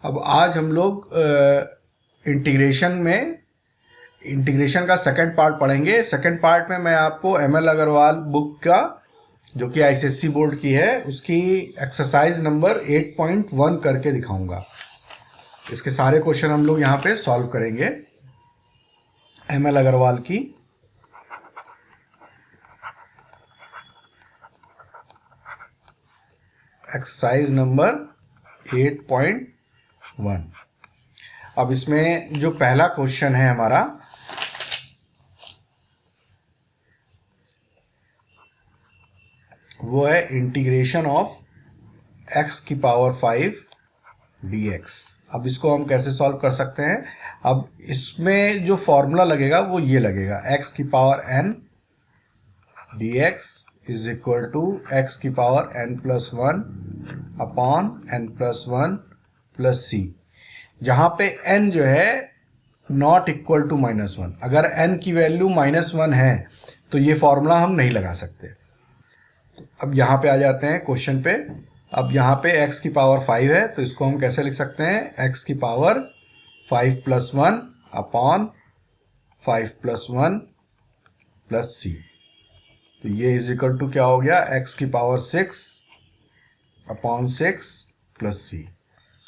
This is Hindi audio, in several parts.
अब आज हम लोग इंटीग्रेशन का सेकंड पार्ट पढ़ेंगे। सेकंड पार्ट में मैं आपको एमएल अग्रवाल बुक का, जो कि आईसीएसई बोर्ड की है, उसकी एक्सरसाइज नंबर 8.1 करके दिखाऊंगा। इसके सारे क्वेश्चन हम लोग यहाँ पे सॉल्व करेंगे एमएल अग्रवाल की। Exercise number 8.1। अब इसमें जो पहला क्वेश्चन है हमारा, वो है इंटीग्रेशन ऑफ x की पावर 5 dx। अब इसको हम कैसे सॉल्व कर सकते हैं? अब इसमें जो फॉर्मूला लगेगा वो ये लगेगा, x की power n dx is equal to x की power n plus 1 upon n plus 1 plus c, जहां पे n जो है नॉट इक्वल टू -1। अगर n की वैल्यू -1 है तो ये फॉर्मूला हम नहीं लगा सकते। अब यहाँ पे आ जाते हैं क्वेश्चन पे। अब यहाँ पे x की पावर 5 है, तो इसको हम कैसे लिख सकते हैं? x की power 5 plus 1 upon 5 plus 1 plus c। तो ये इज इक्वल टू क्या हो गया? x की पावर 6 अपॉन 6 प्लस c।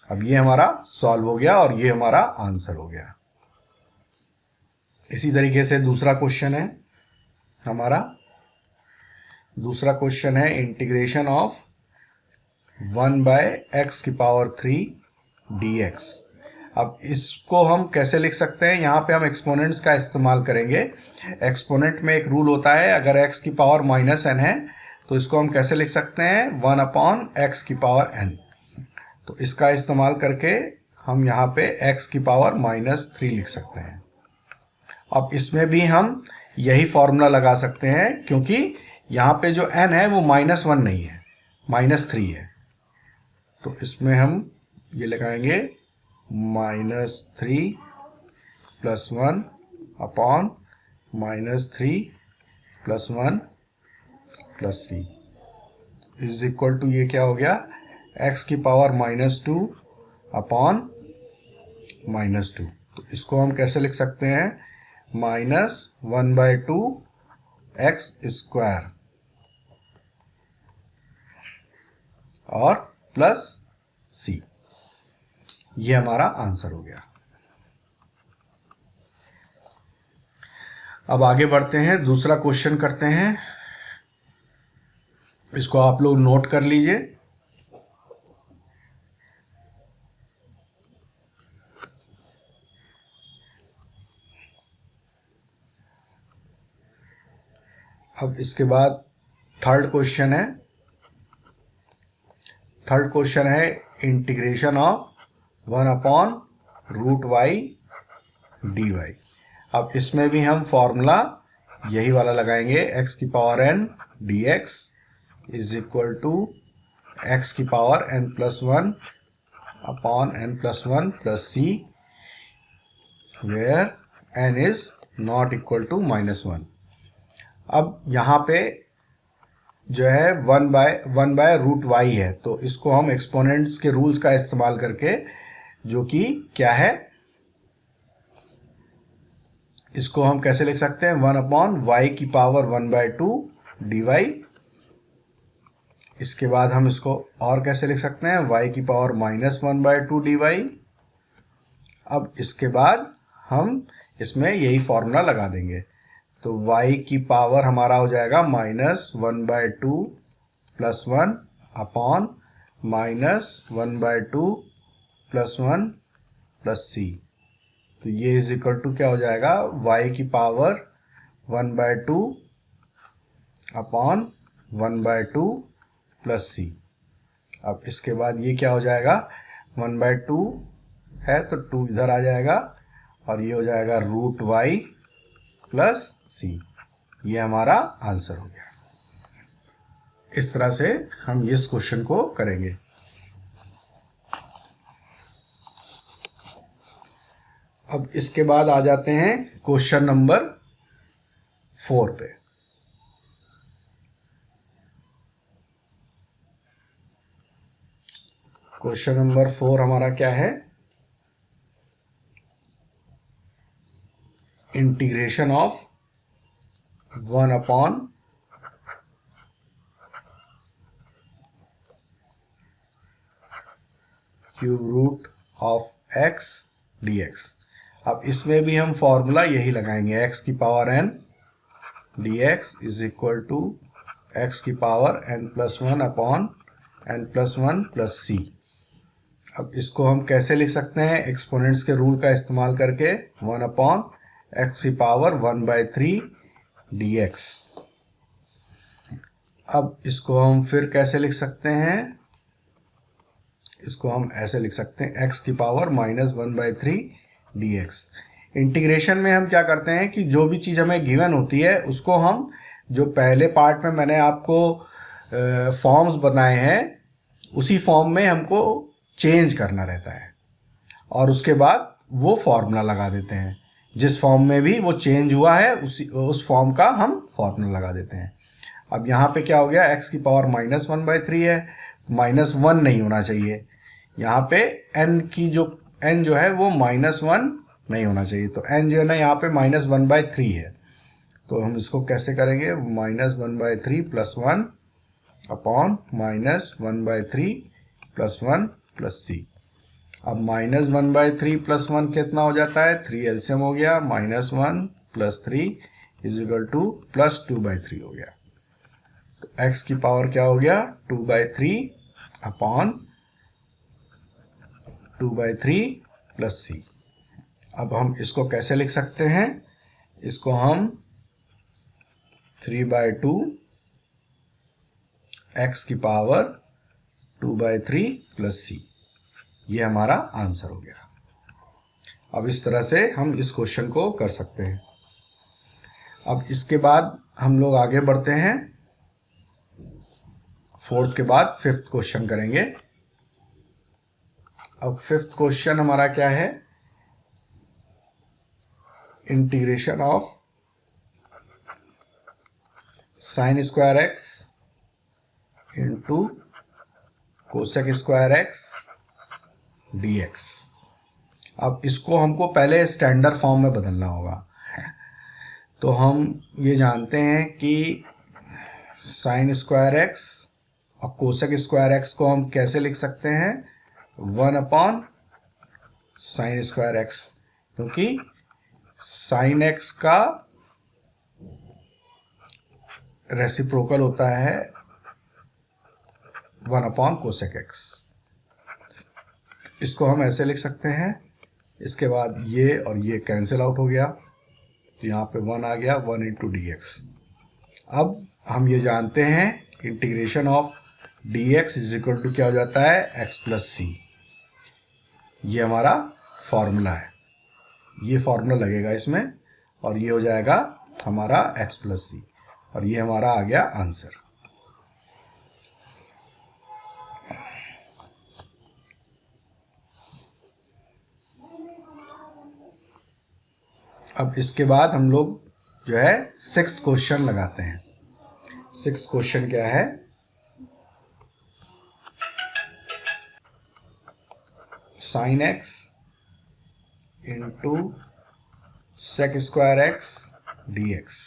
अब ये हमारा सॉल्व हो गया और ये हमारा आंसर हो गया। इसी तरीके से दूसरा क्वेश्चन है हमारा। दूसरा क्वेश्चन है इंटीग्रेशन ऑफ 1/x की पावर 3 dx। अब इसको हम कैसे लिख सकते हैं? यहाँ पे हम एक्सपोनेंट्स का इस्तेमाल करेंगे। एक्सपोनेंट में एक रूल होता है, अगर x की पावर -n है तो इसको हम कैसे लिख सकते हैं? 1 अपॉन x की पावर n। तो इसका इस्तेमाल करके हम यहाँ पे x की पावर -3 लिख सकते हैं। अब इसमें भी हम यही फॉर्मूला लगा सकते हैं, क्योंकि यहाँ पे जो n है वो -1 नहीं है, -3 है। तो इसमें हम ये लगाएंगे -3 plus 1 upon -3 plus 1 plus c is equal to, ये क्या हो गया? x की पावर -2 अपॉन -2। तो इसको हम कैसे लिख सकते हैं? -1/2 x स्क्वायर और प्लस c। ये हमारा आंसर हो गया। अब आगे बढ़ते हैं, दूसरा क्वेश्चन करते हैं। इसको आप लोग नोट कर लीजिए। अब इसके बाद थर्ड क्वेश्चन है। थर्ड क्वेश्चन है integration of 1 upon √y dy। अब इसमें भी हम फॉर्मूला यही वाला लगाएंगे, x की power n dx is equal to x की power n plus 1 upon n plus 1 plus c, where n is not equal to -1। अब यहाँ पे जो है 1/√y है, तो इसको हम एक्सपोनेंट्स के रूल्स का इस्तेमाल करके, जो कि क्या है, इसको हम कैसे लिख सकते हैं? 1 अपॉन y की पावर 1/2 dy। इसके बाद हम इसको और कैसे लिख सकते हैं? y की पावर -1/2 dy। अब इसके बाद हम इसमें यही फॉर्मूला लगा देंगे, तो y की पावर हमारा हो जाएगा -1/2 plus 1 upon -1/2 plus 1 plus c। तो ये इज इक्वल टू क्या हो जाएगा? y की पावर 1/2 अपॉन 1/2 प्लस c। अब इसके बाद ये क्या हो जाएगा? 1/2 है तो 2 इधर आ जाएगा और ये हो जाएगा √y प्लस c। ये हमारा आंसर हो गया। इस तरह से हम इस क्वेश्चन को करेंगे। अब इसके बाद आ जाते हैं क्वेश्चन नंबर 4 पे। क्वेश्चन नंबर 4 हमारा क्या है? Integration of 1 upon cube root of x dx। अब इसमें भी हम फॉर्मूला यही लगाएंगे, x की power n dx is equal to x की power n+1 upon n+1 plus c। अब इसको हम कैसे लिख सकते हैं, एक्सपोनेंट्स के रूल का इस्तेमाल करके, 1 अपॉन x की पावर 1/3 dx। अब इसको हम फिर कैसे लिख सकते हैं, इसको हम ऐसे लिख सकते हैं, x की पावर -1/3 dx। इंटीग्रेशन में हम क्या करते हैं कि जो भी चीज़ हमें गिवन होती है उसको हम, जो पहले पार्ट में मैंने आपको फॉर्म्स बनाए हैं, उसी फॉर्म में हमको चेंज करना रहता है और उसके बाद वो फॉर्मूला लगा देते हैं। जिस फॉर्म में भी वो चेंज हुआ है उस फॉर्म का हम फॉर्मूला लगा देते हैं। अब यहाँ पे क्या हो गया, x की पावर -1/3 है, -1 नहीं होना चाहिए यहाँ पे, n जो है वो -1 नहीं होना चाहिए, तो n जो है ना यहाँ पे -1/3 है। तो हम इसको कैसे करेंगे, -1/3 plus 1 upon -1/3 plus 1 plus c। अब -1/3 प्लस 1 कितना हो जाता है, 3 एलसीएम हो गया, -1 प्लस 3 इज इक्वल टू +2/3 हो गया। तो x की पावर क्या हो गया, 2/3 अपॉन 2/3 प्लस c। अब हम इसको कैसे लिख सकते हैं, इसको हम 3/2 x की पावर 2/3 प्लस c, ये हमारा आंसर हो गया। अब इस तरह से हम इस क्वेश्चन को कर सकते हैं। अब इसके बाद हम लोग आगे बढ़ते हैं, 4th के बाद 5th क्वेश्चन करेंगे। अब 5th क्वेश्चन हमारा क्या है, integration of sine square x into cosec square x dx। अब इसको हमको पहले स्टैंडर्ड फॉर्म में बदलना होगा। तो हम ये जानते हैं कि साइन स्क्वायर x और कोसेक स्क्वायर x को हम कैसे लिख सकते हैं, 1 अपॉन साइन स्क्वायर x, क्योंकि साइन x का रेसिप्रोकल होता है 1 अपॉन कोसेक x। इसको हम ऐसे लिख सकते हैं, इसके बाद ये और ये कैंसिल आउट हो गया, तो यहाँ पे 1 आ गया, 1 इंटू dx। अब हम ये जानते हैं integration of dx is equal to क्या हो जाता है, x प्लस c। ये हमारा फॉर्मूला है, ये फॉर्मूला लगेगा इसमें और ये हो जाएगा हमारा x प्लस c, और ये हमारा आ गया आंसर। अब इसके बाद हम लोग जो है 6th क्वेश्चन लगाते हैं। 6th क्वेश्चन क्या है, sine x into sec square x dx।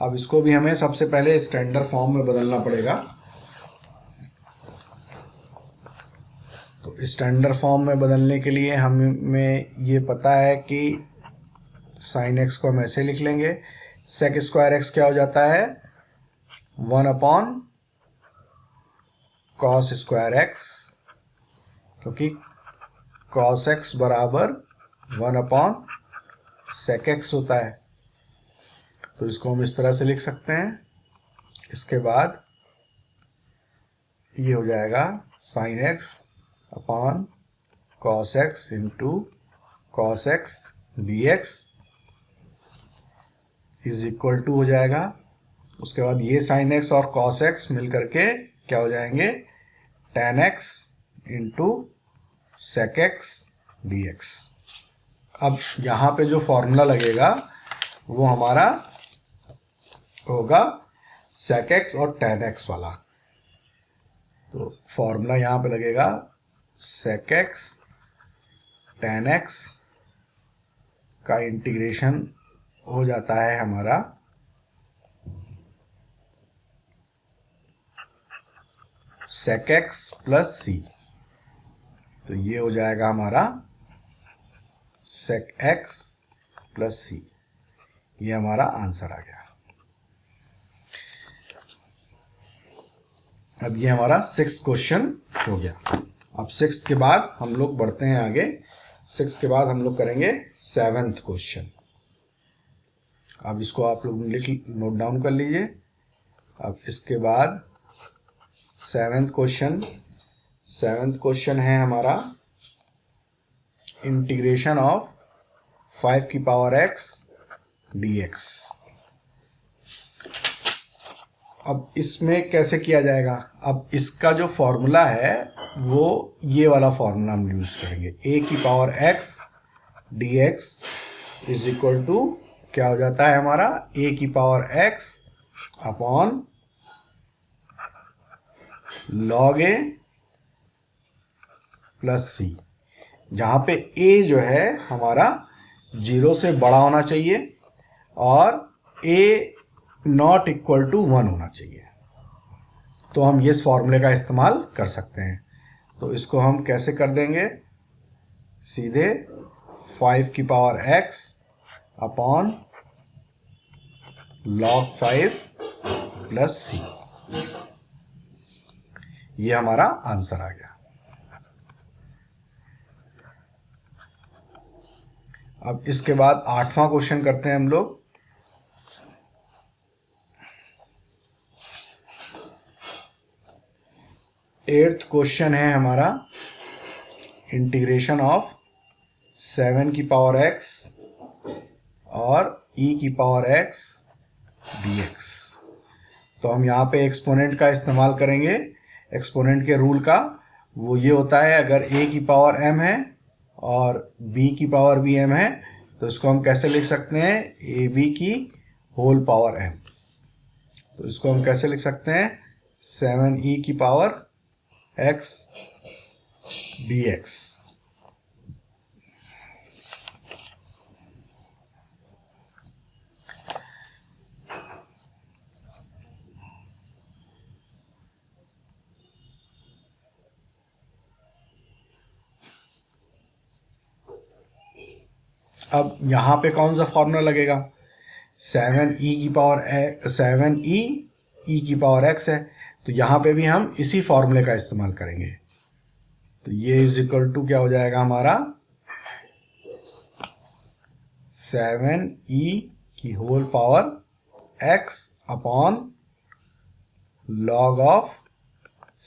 अब इसको भी हमें सबसे पहले स्टैंडर्ड फॉर्म में बदलना पड़ेगा। तो स्टैंडर्ड फॉर्म में बदलने के लिए हमें ये पता है कि साइन x को हम ऐसे लिख लेंगे, सेक स्क्वायर x क्या हो जाता है, 1 अपॉन कॉस स्क्वायर x, क्योंकि कॉस x बराबर 1 अपॉन सेक x होता है। तो इसको हम इस तरह से लिख सकते हैं। इसके बाद ये हो जाएगा sine x upon cos x into cos x dx is equal to हो जाएगा। उसके बाद ये साइन x और कॉस x मिल करके क्या हो जाएंगे, tan x into sec x dx। अब यहाँ पे जो फॉर्मूला लगेगा वो हमारा होगा सेक x और tan x वाला। तो फॉर्मूला यहाँ पे लगेगा सेक x tan x का इंटीग्रेशन हो जाता है हमारा sec x प्लस सी। तो ये हो जाएगा हमारा sec x प्लस सी। ये हमारा आंसर आ गया। अब ये हमारा 6th क्वेश्चन हो गया। अब 6th के बाद हम लोग बढ़ते हैं आगे। 6th के बाद हम लोग करेंगे 7th क्वेश्चन। अब इसको आप लोग नोट डाउन कर लीजिए। अब इसके बाद 7th क्वेश्चन है हमारा इंटीग्रेशन ऑफ 5 की पावर x dx। अब इसमें कैसे किया जाएगा? अब इसका जो फॉर्मूला है वो ये वाला फॉर्मूला हम यूज करेंगे। a की power x dx is equal to क्या हो जाता है हमारा a की power x upon log a plus C, जहां पे a जो है हमारा 0 से बड़ा होना चाहिए और a नॉट इक्वल टू 1 होना चाहिए। तो हम इस फॉर्मूले का इस्तेमाल कर सकते हैं। तो इसको हम कैसे कर देंगे? सीधे 5 की power x upon log 5 plus C. ये हमारा आंसर आ गया। अब इसके बाद 8वां क्वेश्चन करते हैं हम लोग। एट्थ क्वेश्चन है हमारा इंटीग्रेशन ऑफ 7 की पावर x और e की पावर x dx। तो हम यहाँ पे एक्सपोनेंट का इस्तेमाल करेंगे। एक्सपोनेंट के रूल का वो ये होता है, अगर a की पावर m है और b की पावर भी m है तो इसको हम कैसे लिख सकते हैं? ab की होल पावर m। तो इसको हम कैसे लिख सकते हैं? 7e की पावर x dx। अब यहां पे कौन सा फॉर्मूला लगेगा? 7e की पावर 7e e की पावर x है, तो यहां पे भी हम इसी फॉर्मूले का इस्तेमाल करेंगे। तो ये इज इक्वल टू क्या हो जाएगा हमारा? 7e की whole power x upon log of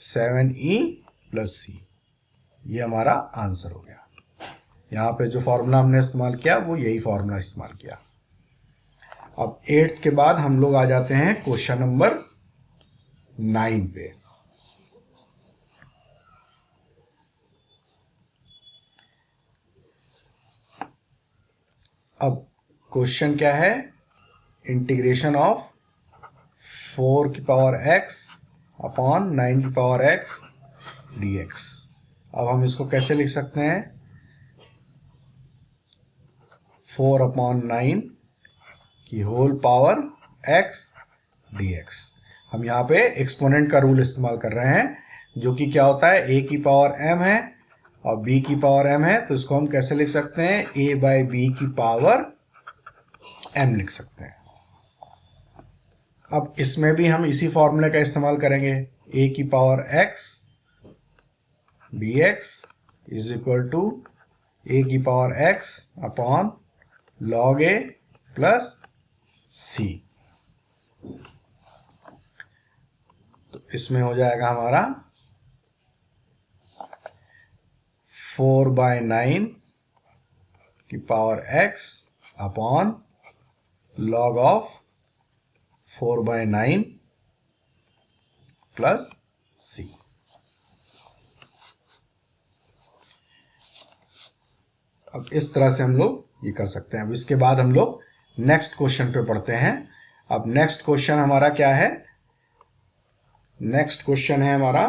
7e plus C. ये हमारा आंसर हो गया। यहाँ पे जो फॉर्मूला हमने इस्तेमाल किया वो यही फॉर्मूला इस्तेमाल किया। अब 8th के बाद हम लोग आ जाते हैं क्वेश्चन नंबर 9 पे। अब क्वेश्चन क्या है? इंटीग्रेशन ऑफ 4 की पावर x अपॉन 9 की पावर x dx। अब हम इसको कैसे लिख सकते हैं? 4 अपॉन 9 की होल पावर x dx। हम यहाँ पे एक्सपोनेंट का रूल इस्तेमाल कर रहे हैं, जो कि क्या होता है? a की पावर m है और b की पावर m है, तो इसको हम कैसे लिख सकते हैं? a बाई b की पावर m लिख सकते हैं। अब इसमें भी हम इसी फॉर्मूले का इस्तेमाल करेंगे। a की power x dx is equal to a की power x upon log a plus c। तो इसमें हो जाएगा हमारा 4/9 की power x upon log of 4/9 plus c। अब इस तरह से हम लोग ये कर सकते हैं। अब इसके बाद हम लोग नेक्स्ट क्वेश्चन पे पढ़ते हैं। अब नेक्स्ट क्वेश्चन हमारा क्या है? नेक्स्ट क्वेश्चन है हमारा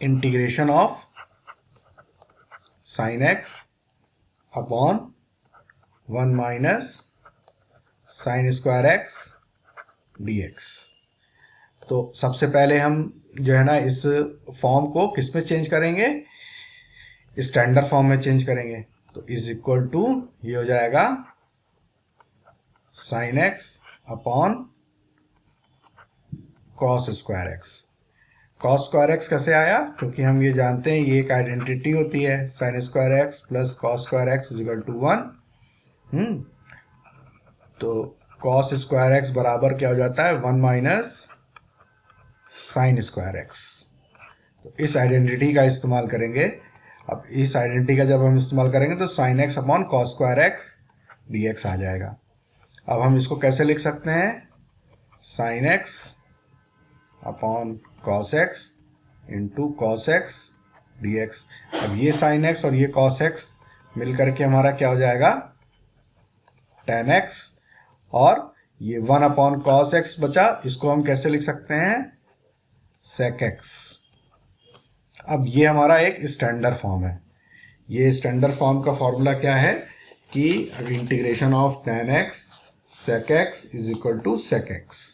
integration of sin x upon 1 minus sign square x d x. तो सबसे पहले हम जो है ना इस फॉर्म को किस में चेंज करेंगे, स्टैंडर्ड फॉर्म में चेंज करेंगे। तो इज इक्वल टू ये हो जाएगा sign x upon cos square x. Cos square x कैसे आया, क्योंकि हम ये जानते हैं ये एक आइडेंटिटी होती है, sine square x plus cos square x is equal to 1। तो कॉस स्क्वायर एक्स बराबर क्या हो जाता है, 1 माइनस साइन स्क्वायर एक्स। तो इस आइडेंटिटी का इस्तेमाल करेंगे। अब इस आइडेंटिटी का जब हम इस्तेमाल करेंगे तो sine x upon cos square x d x आ जाएगा। अब हम इसको कैसे लिख सकते हैं, sine x upon cos x into cos x d x. अब ये साइन एक्स और ये कॉस एक्स मिल करके हमारा क्या हो जाएगा, टेन एक्स। और ये 1 अपॉन कॉस एक्स बचा, इसको हम कैसे लिख सकते हैं, सेक एक्स। अब ये हमारा एक स्टैंडर्ड फॉर्म है। ये स्टैंडर्ड फॉर्म का फॉर्मूला क्या है कि integration of tan x sec x is equal to sec x.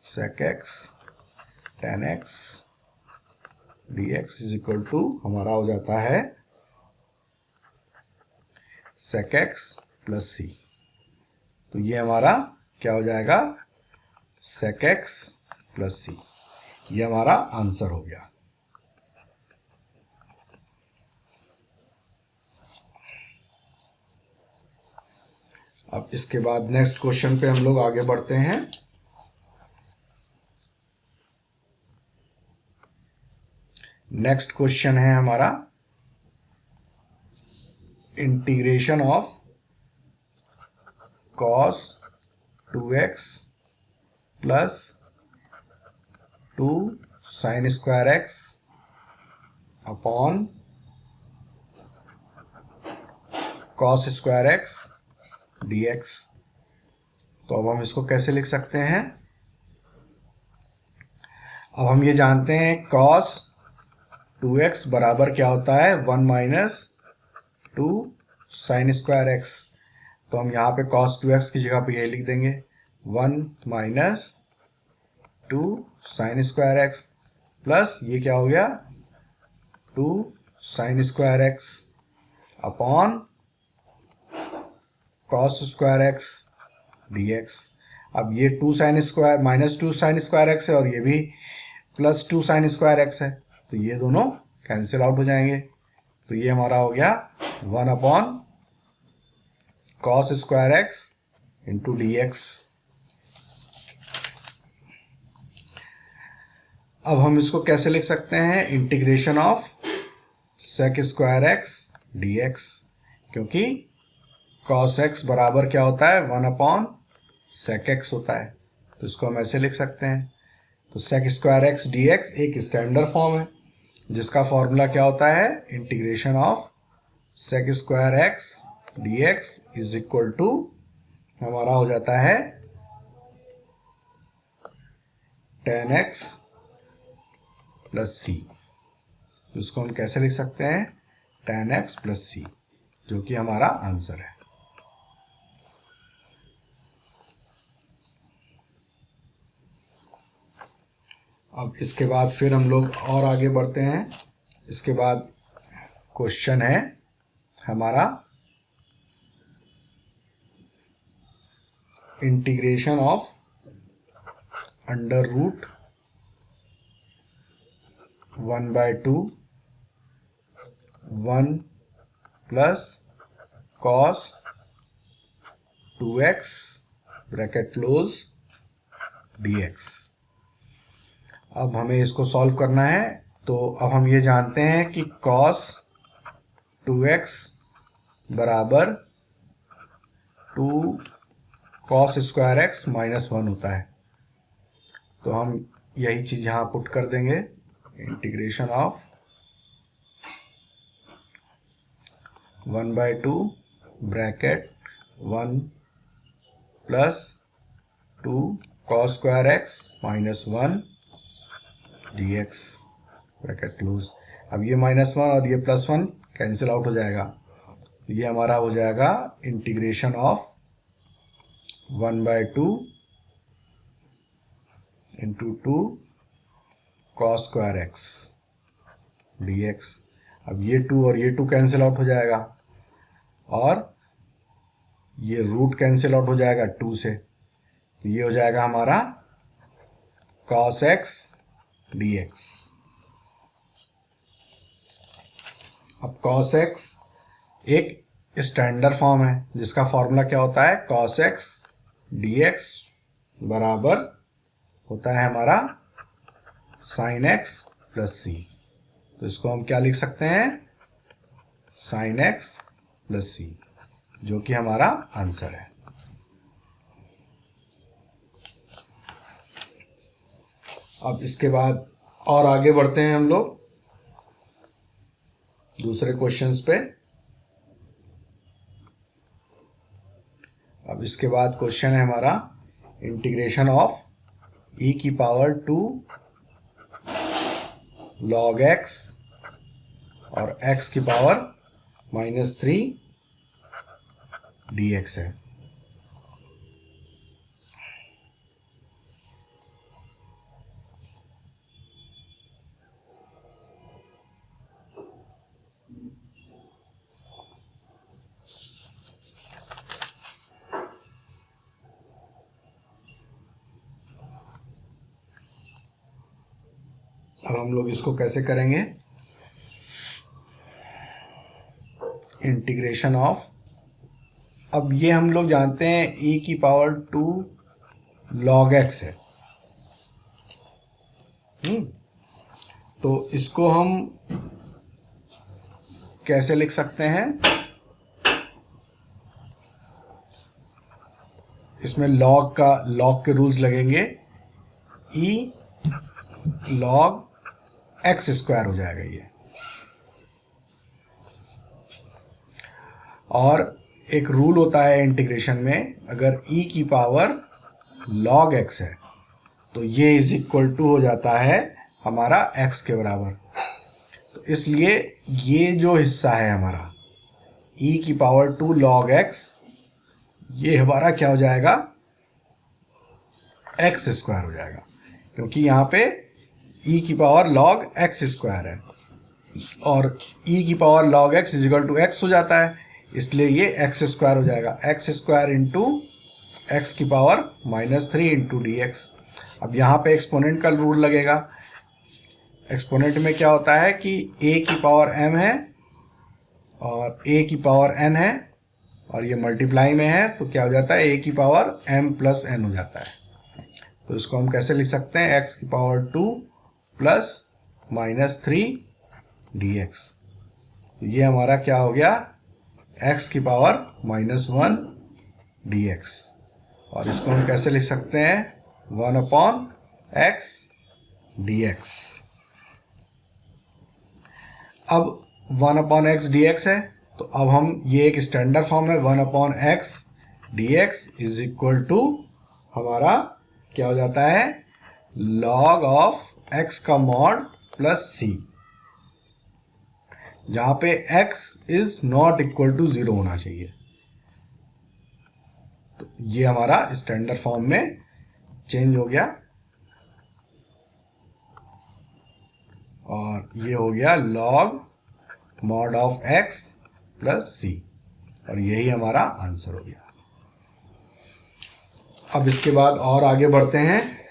Sec x tan x d x is equal to हमारा हो जाता है सेक एक्स प्लस सी। तो ये हमारा क्या हो जाएगा, सेक एक्स प्लस सी। ये हमारा आंसर हो गया। अब इसके बाद नेक्स्ट क्वेश्चन पे हम लोग आगे बढ़ते हैं। नेक्स्ट क्वेश्चन है हमारा integration of cos 2x plus 2 sign square x upon cos square x d x. तो अब हम इसको कैसे लिख सकते हैं, अब हम ये जानते हैं कॉस 2x बराबर क्या होता है, 1 माइनस 2 साइन स्क्वायर एक्स। तो हम यहाँ पे कॉस 2x की जगह पे ये लिख देंगे 1 minus 2 sign square x plus ये क्या हो गया 2 sign square x upon cos square x d x. अब ये 2 sine square minus 2 sign square x है और ये भी प्लस 2 साइन स्क्वायर एक्स है, तो ये दोनों कैंसिल आउट हो जाएंगे। तो ये हमारा हो गया 1 upon cos square x into d x. अब हम इसको कैसे लिख सकते हैं, integration of sec square x d x, क्योंकि कॉस एक्स बराबर क्या होता है 1 अपॉन सेक एक्स होता है। तो इसको हम ऐसे लिख सकते हैं। तो sec square x d x एक स्टैंडर्ड फॉर्म है जिसका फॉर्मूला क्या होता है, integration of sec square x d x is equal to हमारा हो जाता है टेन एक्स प्लस सी। तो इसको हम कैसे लिख सकते हैं, टेन एक्स प्लस सी, जो कि हमारा आंसर है। अब इसके बाद फिर हम लोग और आगे बढ़ते हैं। इसके बाद क्वेश्चन है हमारा integration of under root 1/2 1 plus cos 2x bracket close dx। अब हमें इसको सॉल्व करना है। तो अब हम ये जानते हैं कि cos 2x बराबर 2 cos स्क्वायर एक्स माइनस 1 होता है। तो हम यही चीज़ यहाँ पुट कर देंगे, integration of 1/2 bracket 1 plus 2 cos square x minus 1 dx bracket close. अब ये -1 और ये +1 कैंसिल आउट हो जाएगा, तो ये हमारा हो जाएगा integration of 1/2 into 2 cos square x dx। अब ये 2 और ये 2 कैंसिल आउट हो जाएगा और ये रूट कैंसिल आउट हो जाएगा 2 से, तो ये हो जाएगा हमारा cos x dx। अब cos x एक स्टैंडर्ड फॉर्म है जिसका फॉर्मूला क्या होता है, cos x dx बराबर होता है हमारा sin x प्लस c। तो इसको हम क्या लिख सकते हैं, sin x प्लस c, जो कि हमारा आंसर है। अब इसके बाद और आगे बढ़ते हैं हम लोग दूसरे क्वेश्चंस पे। अब इसके बाद क्वेश्चन है हमारा इंटीग्रेशन ऑफ e की पावर 2 log x और x की पावर -3 dx है। अब हम लोग इसको कैसे करेंगे, इंटीग्रेशन ऑफ, अब ये हम लोग जानते हैं e की पावर 2 log x है। तो इसको हम कैसे लिख सकते हैं, इसमें log के रूल्स लगेंगे, e log x स्क्वायर हो जाएगा ये, और एक रूल होता है इंटीग्रेशन में, अगर e की पावर log x है तो ये इज इक्वल टू हो जाता है हमारा x के बराबर। तो इसलिए ये जो हिस्सा है हमारा e की पावर 2 log x, ये हमारा क्या हो जाएगा, x स्क्वायर हो जाएगा, क्योंकि यहाँ पे e की पावर log x स्क्वायर है और e की power log x is equal to x हो जाता है, इसलिए ये x स्क्वायर हो जाएगा, x स्क्वायर इंटू x की पावर -3 इंटू dx। अब यहाँ पे एक्सपोनेंट का रूल लगेगा। एक्सपोनेंट में क्या होता है कि a की पावर m है और a की पावर n है और ये मल्टीप्लाई में है, तो क्या हो जाता है, a की पावर m प्लस n हो जाता है। तो इसको हम कैसे लिख सकते हैं, x की पावर 2 प्लस -3 dx। तो ये हमारा क्या हो गया, x की पावर -1 dx, और इसको हम कैसे लिख सकते हैं, 1/x dx। अब 1/x dx है, तो अब हम, ये एक स्टैंडर्ड फॉर्म है, 1/x dx is equal to हमारा क्या हो जाता है, log ऑफ x का मॉड प्लस c, जहां पे x is not equal to 0 होना चाहिए। तो ये हमारा स्टैंडर्ड फॉर्म में चेंज हो गया और ये हो गया log mod of x plus c, और यही हमारा आंसर हो गया। अब इसके बाद और आगे बढ़ते हैं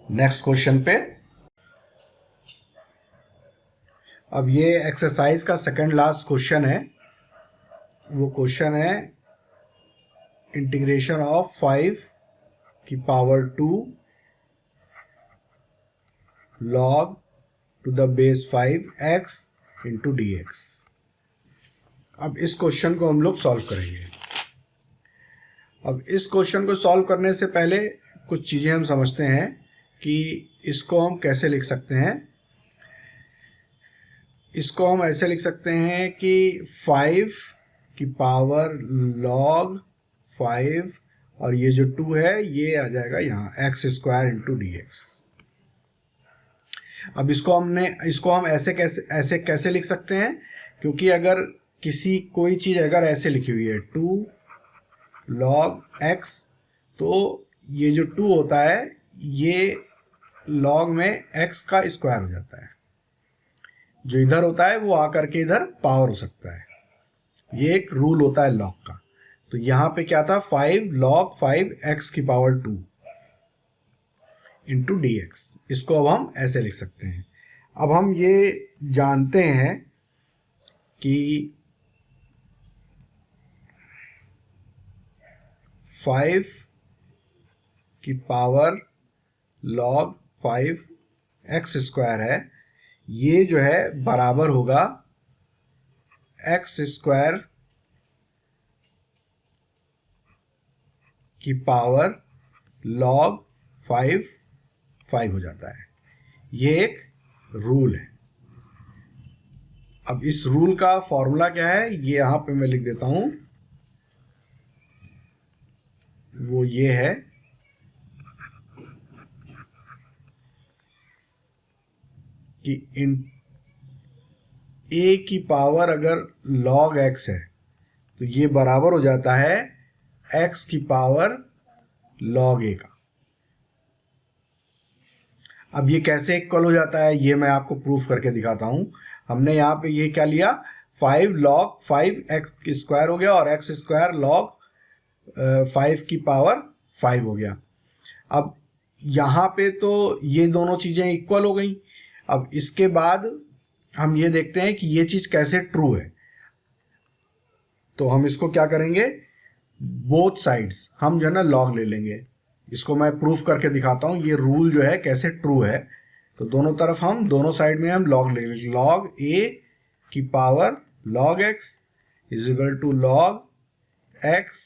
नेक्स्ट क्वेश्चन पे। अब ये एक्सरसाइज का सेकंड लास्ट क्वेश्चन है, वो क्वेश्चन है इंटीग्रेशन ऑफ 5 की power 2 log to the base 5x into dx। अब इस क्वेश्चन को हम लोग सॉल्व करेंगे। अब इस क्वेश्चन को सॉल्व करने से पहले कुछ चीज़ें हम समझते हैं कि इसको हम कैसे लिख सकते हैं। इसको हम ऐसे लिख सकते हैं कि 5 की पावर log 5 और ये जो 2 है ये आ जाएगा यहाँ x स्क्वायर इंटू dx। अब इसको हम ऐसे कैसे लिख सकते हैं, क्योंकि अगर कोई चीज़ अगर ऐसे लिखी हुई है 2 log x, तो ये जो 2 होता है ये log में x का स्क्वायर हो जाता है, जो इधर होता है वो आकर के इधर पावर हो सकता है। ये एक रूल होता है log का। तो यहाँ पे क्या था, 5 log 5 x की पावर 2 इंटू dx। इसको अब हम ऐसे लिख सकते हैं। अब हम ये जानते हैं कि 5 की पावर log 5 x स्क्वायर है, ये जो है बराबर होगा x स्क्वायर की पावर log 5 हो जाता है। ये एक रूल है। अब इस रूल का फॉर्मूला क्या है, ये यहां पे मैं लिख देता हूं। वो ये है कि इन a की पावर अगर log x है तो ये बराबर हो जाता है x की पावर log a का। अब ये कैसे इक्वल हो जाता है ये मैं आपको प्रूफ करके दिखाता हूं। हमने यहाँ पे ये क्या लिया, 5 log 5 x स्क्वायर हो गया और x स्क्वायर log 5 की पावर 5 हो गया। अब यहाँ पे तो ये दोनों चीजें इक्वल हो गई। अब इसके बाद हम ये देखते हैं कि ये चीज कैसे ट्रू है। तो हम इसको क्या करेंगे, बोथ साइड्स हम जो है ना लॉग ले लेंगे। इसको मैं प्रूफ करके दिखाता हूँ ये रूल जो है कैसे ट्रू है। तो दोनों तरफ हम दोनों साइड में हम लॉग ले लेंगे। log a की power log x is equal to log x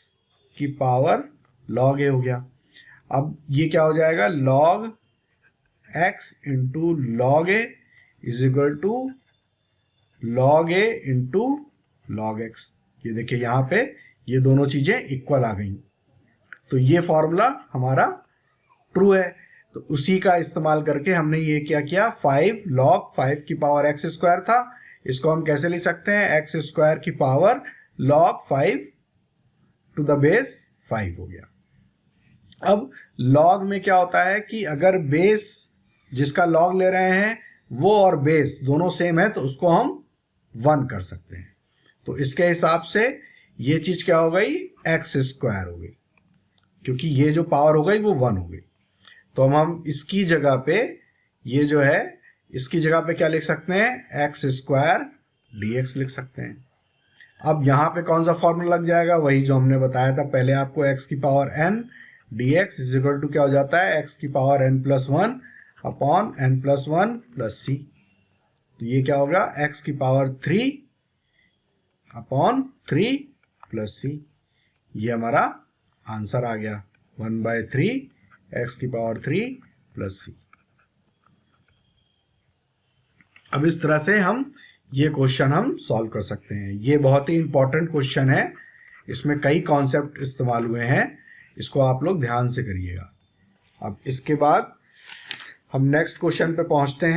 की पावर log a हो गया। अब ये क्या हो जाएगा, log x into log a is equal to log a into log x। ये देखिए यहाँ पे ये दोनों चीजें इक्वल आ गई। तो ये फॉर्मूला हमारा ट्रू है। तो उसी का इस्तेमाल करके हमने ये क्या किया, 5 log 5 की पावर x स्क्वायर था, इसको हम कैसे लिख सकते हैं, x स्क्वायर की power log 5 to the base 5 हो गया। अब log में क्या होता है कि अगर बेस जिसका log ले रहे हैं वो और बेस दोनों सेम है तो उसको हम 1 कर सकते हैं। तो इसके हिसाब से ये चीज क्या हो गई, x स्क्वायर हो गई, क्योंकि ये जो पावर हो गई वो 1 हो गई। तो हम इसकी जगह पे ये जो है इसकी जगह पे क्या लिख सकते हैं, x स्क्वायर dx लिख सकते हैं। अब यहाँ पे कौन सा फॉर्मूला लग जाएगा, वही जो हमने बताया था पहले आपको, x की power n dx is equal to क्या हो जाता है, x की power n plus 1 upon n plus 1 plus c। तो ये क्या होगा, x की पावर 3 अपॉन 3 प्लस c। ये हमारा आंसर आ गया 1/3 x की पावर 3 प्लस c। अब इस तरह से हम ये क्वेश्चन हम सॉल्व कर सकते हैं। ये बहुत ही इंपॉर्टेंट क्वेश्चन है, इसमें कई कॉन्सेप्ट इस्तेमाल हुए हैं, इसको आप लोग ध्यान से करिएगा। अब इसके बाद हम नेक्स्ट क्वेश्चन पे पहुंचते हैं।